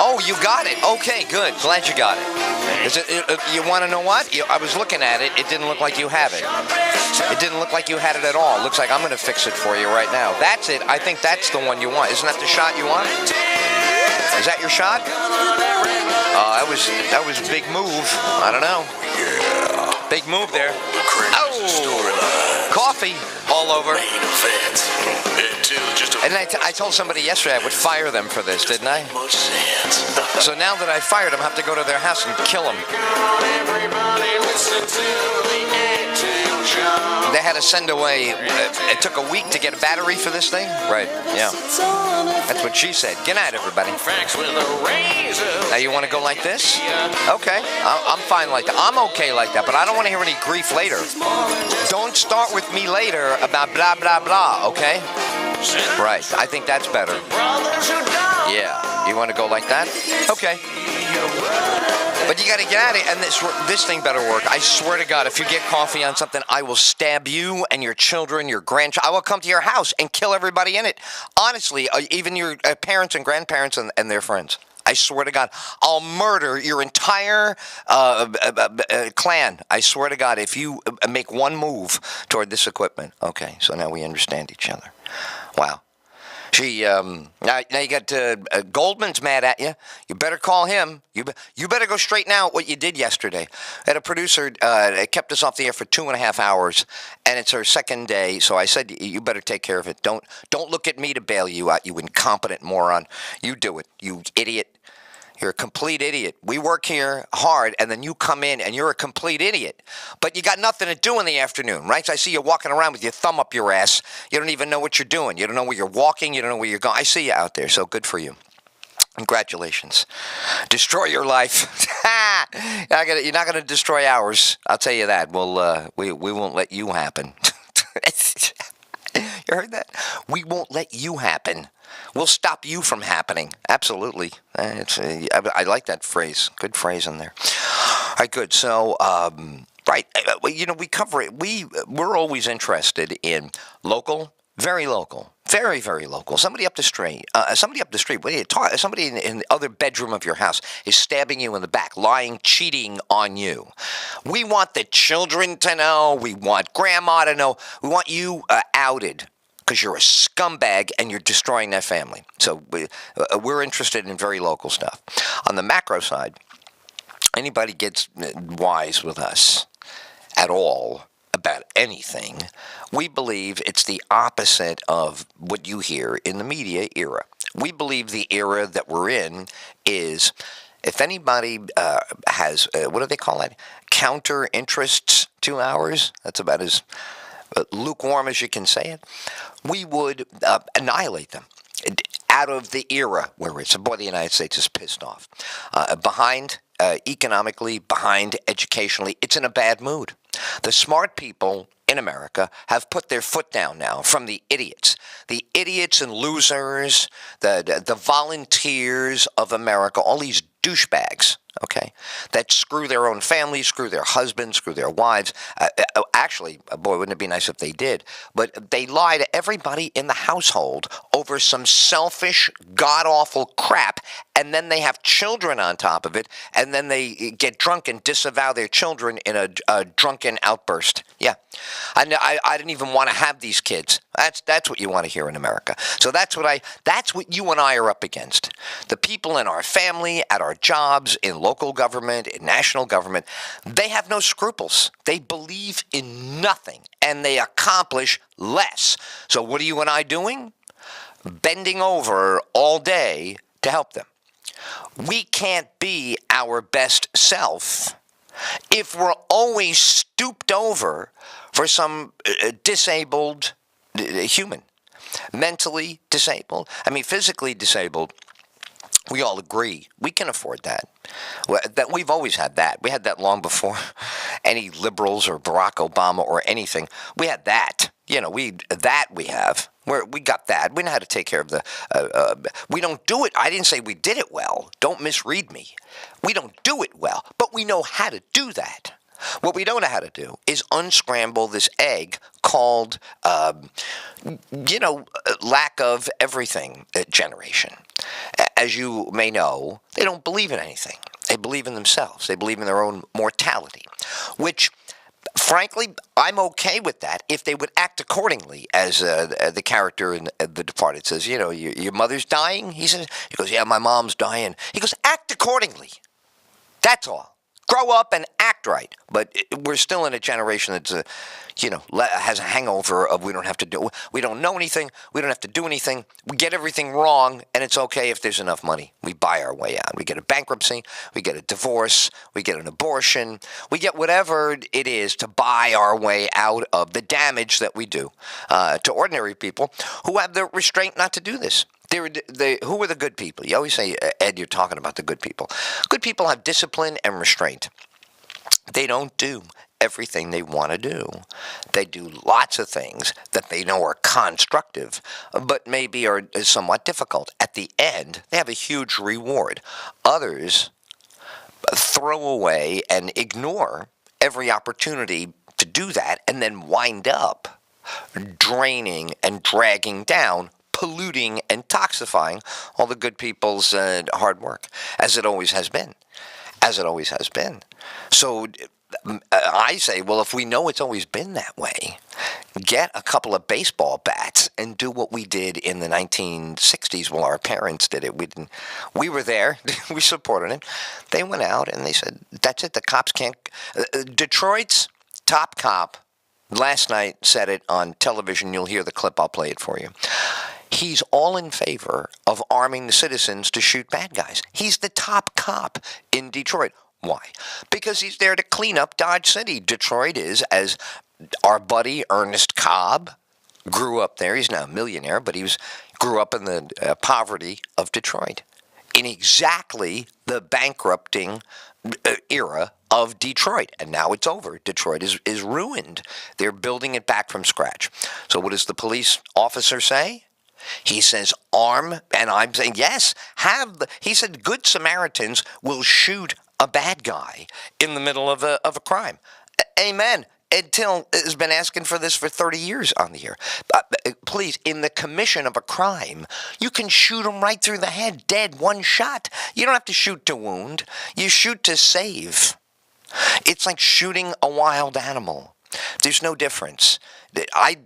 Oh, you got it. Okay, good. Glad you got it. You want to know what? I was looking at it. It didn't look like you have it. It didn't look like you had it at all. It looks like I'm going to fix it for you right now. That's it. I think that's the one you want. Isn't that the shot you want? Is that your shot? That was a big move. I don't know. Big move there. Oh, coffee all over. And I told somebody yesterday I would fire them for this, didn't I? So now that I fired them, I have to go to their house and kill them. They had to send away. It took a week to get a battery for this thing? Right, yeah. That's what she said. Good night, everybody. Now you want to go like this? Okay, I'm fine like that. I'm okay like that, but I don't want to hear any grief later. Don't start with me later about blah, blah, blah, okay? Right, I think that's better. Yeah, you want to go like that? Okay. But you got to get at it, and this thing better work. I swear to God, if you get coffee on something, I will stab you and your children, your grandchildren. I will come to your house and kill everybody in it. Honestly, even your parents and grandparents and their friends. I swear to God, I'll murder your entire clan. I swear to God, if you make one move toward this equipment. Okay, so now we understand each other. Wow. Now you got Goldman's mad at you. You better call him. You better go straighten out what you did yesterday. I had a producer kept us off the air for 2.5 hours, and it's our second day. So I said you better take care of it. Don't look at me to bail you out, you incompetent moron. You do it, you idiot. You're a complete idiot. We work here hard, and then you come in, and you're a complete idiot. But you got nothing to do in the afternoon, right? So I see you walking around with your thumb up your ass. You don't even know what you're doing. You don't know where you're walking. You don't know where you're going. I see you out there, so good for you. Congratulations. Destroy your life. You're not going to destroy ours. I'll tell you that. We won't let you happen. You heard that? We won't let you happen. We'll stop you from happening. Absolutely. I like that phrase. Good phrase in there. All right, good. So, right, we cover it. We're always interested in local, very local, very, very local. Somebody up the street. Somebody in the other bedroom of your house is stabbing you in the back, lying, cheating on you. We want the children to know. We want grandma to know. We want you outed. Because you're a scumbag and you're destroying that family. So we're interested in very local stuff. On the macro side, anybody gets wise with us at all about anything, we believe it's the opposite of what you hear in the media era. We believe the era that we're in is, if anybody has, what do they call it? Counter interests to ours. That's about as lukewarm as you can say it. We would annihilate them out of the era where it's, boy, the United States is pissed off. Behind economically, behind educationally, it's in a bad mood. The smart people in America have put their foot down now from the idiots and losers, the volunteers of America, all these douchebags, okay, that screw their own families, screw their husbands, screw their wives. Actually, boy, wouldn't it be nice if they did? But they lie to everybody in the household over some selfish, god-awful crap, and then they have children on top of it, and then they get drunk and disavow their children in a drunken outburst. Yeah, I didn't even want to have these kids. That's what you want to hear in America. So that's what you and I are up against. The people in our family, at our jobs, in local government, in national government, they have no scruples. They believe in nothing, and they accomplish less. So what are you and I doing? Bending over all day to help them. We can't be our best self if we're always stooped over for some disabled human, mentally disabled. I mean, physically disabled. We all agree we can afford that. That we've always had that. We had that long before any liberals or Barack Obama or anything. We had that. We have. We got that. We know how to take care of we don't do it. I didn't say we did it well. Don't misread me. We don't do it well, but we know how to do that. What we don't know how to do is unscramble this egg called, lack of everything generation. As you may know, they don't believe in anything. They believe in themselves. They believe in their own mortality, which, frankly, I'm okay with that if they would act accordingly, as the character in The Departed says. Your mother's dying? He goes, yeah, my mom's dying. He goes, act accordingly. That's all. Grow up and act right. But we're still in a generation that's, has a hangover of we don't know anything. We don't have to do anything. We get everything wrong, and it's okay if there's enough money. We buy our way out. We get a bankruptcy. We get a divorce. We get an abortion. We get whatever it is to buy our way out of the damage that we do to ordinary people who have the restraint not to do this. Who are the good people? You always say, Ed, you're talking about the good people. Good people have discipline and restraint. They don't do everything they want to do. They do lots of things that they know are constructive, but maybe are somewhat difficult. At the end, they have a huge reward. Others throw away and ignore every opportunity to do that and then wind up draining and dragging down, polluting and toxifying all the good people's hard work, as it always has been. So I say, well, if we know it's always been that way, get a couple of baseball bats and do what we did in the 1960s. Well, our parents did it. We were there. We supported it. They went out and they said, that's it. The cops can't. Detroit's top cop last night said it on television. You'll hear the clip. I'll play it for you. He's all in favor of arming the citizens to shoot bad guys. He's the top cop in Detroit. Why? Because he's there to clean up Dodge City. Detroit is, as our buddy Ernest Cobb grew up there. He's now a millionaire, but grew up in the poverty of Detroit, in exactly the bankrupting era of Detroit. And now it's over. Detroit is ruined. They're building it back from scratch. So what does the police officer say? He says, arm, and I'm saying, yes, he said good Samaritans will shoot a bad guy in the middle of a crime. Amen. Ed Till has been asking for this for 30 years on the air. Please, in the commission of a crime, you can shoot him right through the head, dead, one shot. You don't have to shoot to wound. You shoot to save. It's like shooting a wild animal. There's no difference. I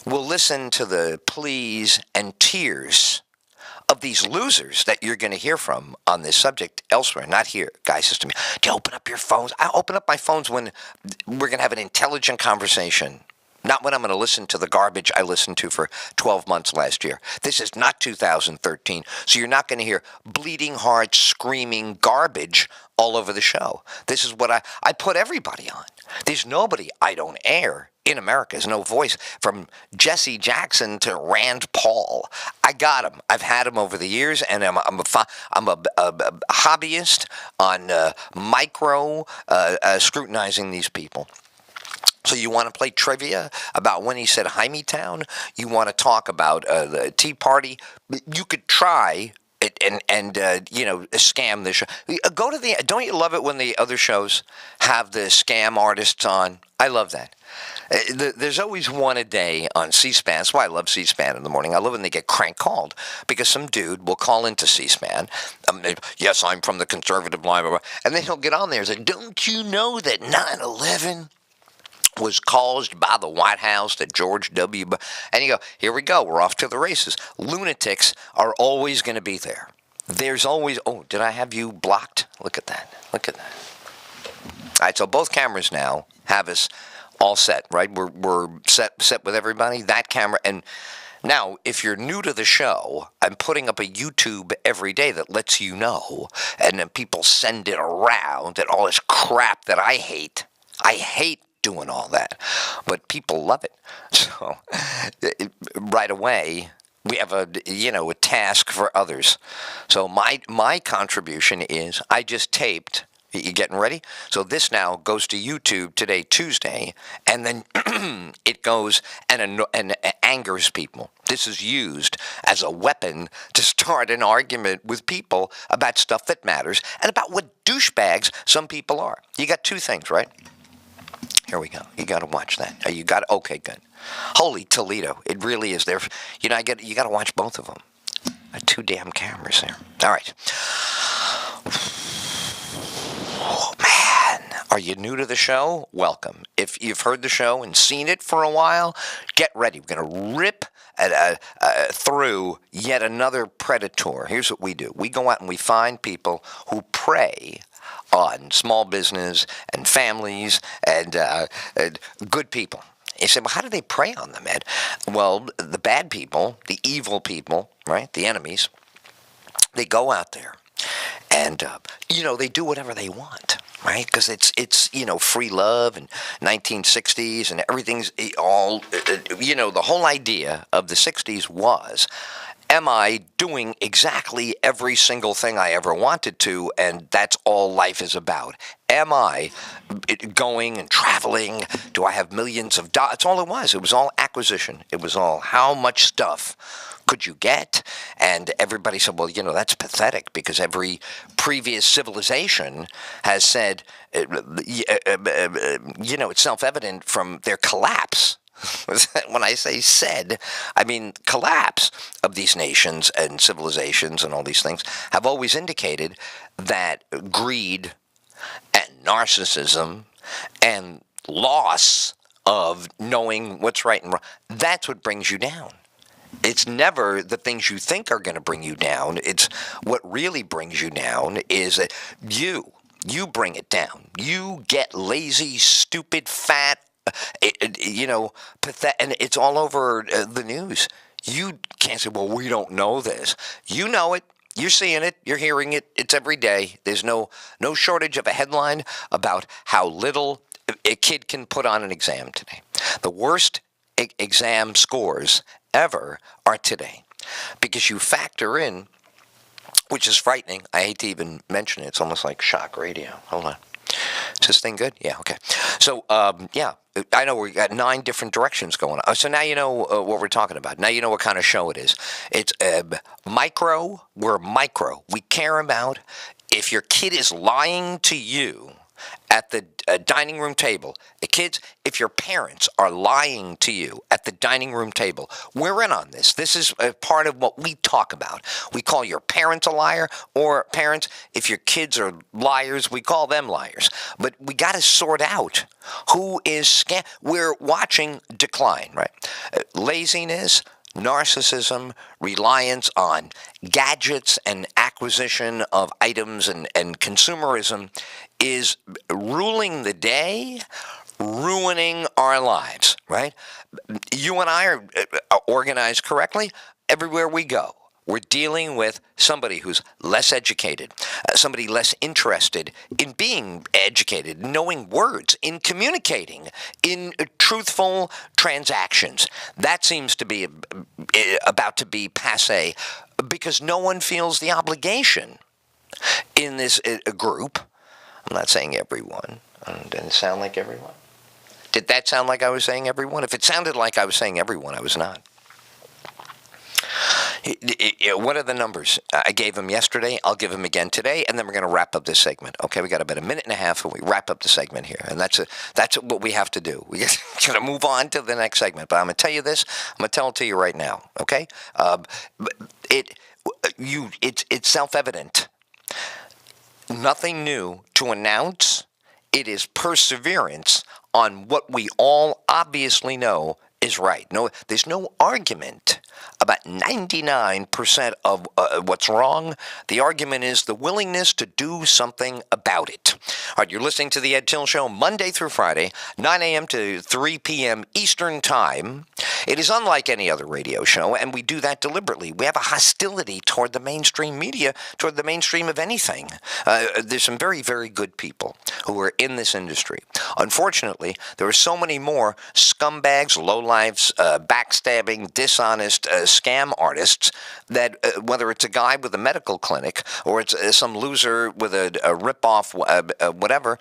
will listen to the pleas and tears of these losers that you're going to hear from on this subject elsewhere, not here. Guy says to me, do you open up your phones? I open up my phones when we're going to have an intelligent conversation, not when I'm going to listen to the garbage I listened to for 12 months last year. This is not 2013, so you're not going to hear bleeding heart, screaming garbage all over the show. This is what I put everybody on. There's nobody I don't air in America. There's no voice, from Jesse Jackson to Rand Paul. I got him. I've had him over the years, and I'm a hobbyist on scrutinizing these people. So you want to play trivia about when he said Hymietown? You want to talk about the Tea Party? You could try it and scam the show. Don't you love it when the other shows have the scam artists on? I love that. There's always one a day on C-SPAN. That's why I love C-SPAN in the morning. I love when they get crank called, because some dude will call into C-SPAN. Yes, I'm from the conservative line. And then he'll get on there and say, don't you know that 9/11 was caused by the White House, that George W. And you go, here we go. We're off to the races. Lunatics are always going to be there. There's always, did I have you blocked? Look at that. All right, so both cameras now have us all set, right? We're set with everybody. That camera, and now if you're new to the show, I'm putting up a YouTube every day that lets you know, and then people send it around and all this crap that I hate. I hate doing all that, but people love it. So right away, we have a task for others. So my contribution is I just taped. You getting ready? So this now goes to YouTube today, Tuesday, and then it goes and angers people. This is used as a weapon to start an argument with people about stuff that matters and about what douchebags some people are. You got two things, right? Here we go. You got to watch that. Okay, good. Holy Toledo. It really is there. You got to watch both of them. Two damn cameras there. All right. Oh, man. Are you new to the show? Welcome. If you've heard the show and seen it for a while, get ready. We're going to rip through yet another predator. Here's what we do. We go out and we find people who prey on small business and families and good people. You say, well, how do they prey on them, Ed? Well, the bad people, the evil people, right, the enemies, they go out there and, they do whatever they want, right? Because it's free love and 1960s and everything's all, the whole idea of the 60s was, am I doing exactly every single thing I ever wanted to, and that's all life is about? Am I going and traveling? Do I have millions of dollars? That's all it was. It was all acquisition. It was all how much stuff could you get? And everybody said, well, that's pathetic because every previous civilization has said, it's self-evident from their collapse. When I say said, I mean collapse of these nations and civilizations and all these things have always indicated that greed and narcissism and loss of knowing what's right and wrong, that's what brings you down. It's never the things you think are going to bring you down. It's what really brings you down is that you bring it down. You get lazy, stupid, fat, pathetic, and it's all over the news. You can't say, well, we don't know this. You know it. You're seeing it. You're hearing it. It's every day. There's no shortage of a headline about how little a kid can put on an exam today. The worst exam scores ever are today because you factor in, which is frightening. I hate to even mention it. It's almost like shock radio. Hold on. Is this thing good? Yeah, okay. So, I know we got 9 different directions going on. So now you know what we're talking about. Now you know what kind of show it is. It's micro. We're micro. We care about if your kid is lying to you at the dining room table. Kids, if your parents are lying to you at the dining room table, we're in on this. This is a part of what we talk about. We call your parents a liar, or parents, if your kids are liars, we call them liars. But we got to sort out who is we're watching decline, right? Laziness, narcissism, reliance on gadgets and acquisition of items and consumerism is ruling the day, ruining our lives, right? You and I are organized correctly everywhere we go. We're dealing with somebody who's less educated, somebody less interested in being educated, knowing words, in communicating, in truthful transactions. That seems to be about to be passé because no one feels the obligation in this group. I'm not saying everyone. Didn't it sound like everyone? Did that sound like I was saying everyone? If it sounded like I was saying everyone, I was not. What are the numbers? I gave them yesterday. I'll give them again today, and then we're going to wrap up this segment. Okay, we got about a minute and a half, and we wrap up the segment here, and that's what we have to do. We got to move on to the next segment. But I'm going to tell you this. I'm going to tell it to you right now. Okay, it's self-evident. Nothing new to announce. It is perseverance on what we all obviously know is right. No, there's no argument about 99% of what's wrong. The argument is the willingness to do something about it. All right, you're listening to The Ed Till Show Monday through Friday, 9 a.m. to 3 p.m. Eastern Time. It is unlike any other radio show, and we do that deliberately. We have a hostility toward the mainstream media, toward the mainstream of anything. There's some very, very good people who are in this industry. Unfortunately, there are so many more scumbags, lowlifes, backstabbing, dishonest scam artists that whether it's a guy with a medical clinic or it's some loser with a rip-off whatever,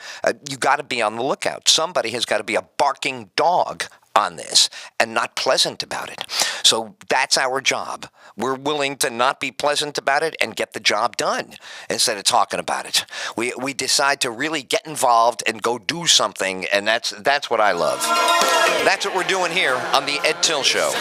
you got to be on the lookout. Somebody has got to be a barking dog on this and not pleasant about it. So that's our job. We're willing to not be pleasant about it and get the job done instead of talking about it. We decide to really get involved and go do something, and that's what I love. That's what we're doing here on the Ed Till Show.